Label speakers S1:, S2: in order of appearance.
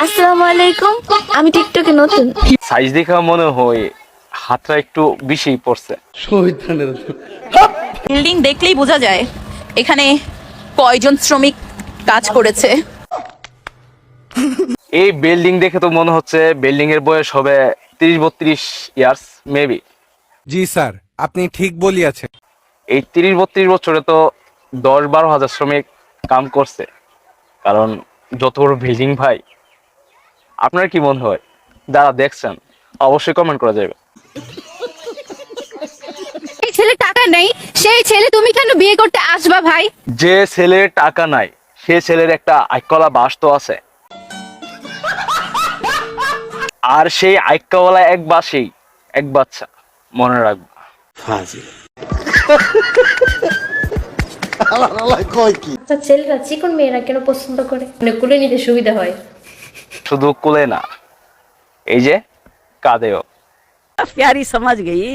S1: আসসালামু আলাইকুম, আমি টিকটকে নতুন।
S2: সাইজ দেখা মনে হয় হাতটা একটু বেশি পড়ছে।
S3: বিল্ডিং দেখলেই বোঝা যায় এখানে কয়জন শ্রমিক কাজ করেছে।
S2: এই বিল্ডিং দেখে তো মনে হচ্ছে বিল্ডিং এর বয়স হবে 30-32 ইয়ার্স মেবি।
S4: জি স্যার, আপনি ঠিক বলিয়াছেন।
S2: এই 30-32 বছরে তো 10-12 হাজার শ্রমিক কাম করছে, কারণ যত বড় বিল্ডিং ভাই। আপনার কি মনে হয়? যারা দেখছেন অবশ্যই কমেন্ট করা যাবে।
S1: এই ছেলে টাকা নেই, সেই ছেলে তুমি কেন বিয়ে করতে আসবা ভাই?
S2: যে ছেলের টাকা নাই সে ছেলের একটা আইকলা বাস তো আছে, আর সেই আইকাওয়ালা এক বাসেই এক বাচ্চা, মনে রাখবা।
S5: আচ্ছা, ছেলেরা চিকন মেয়েরা কেন পছন্দ করে? মানে কুলে নিতে সুবিধা হয়।
S2: শুধু কোলে না, এই যে কাঁদেও।
S6: प्यारी समझ गई।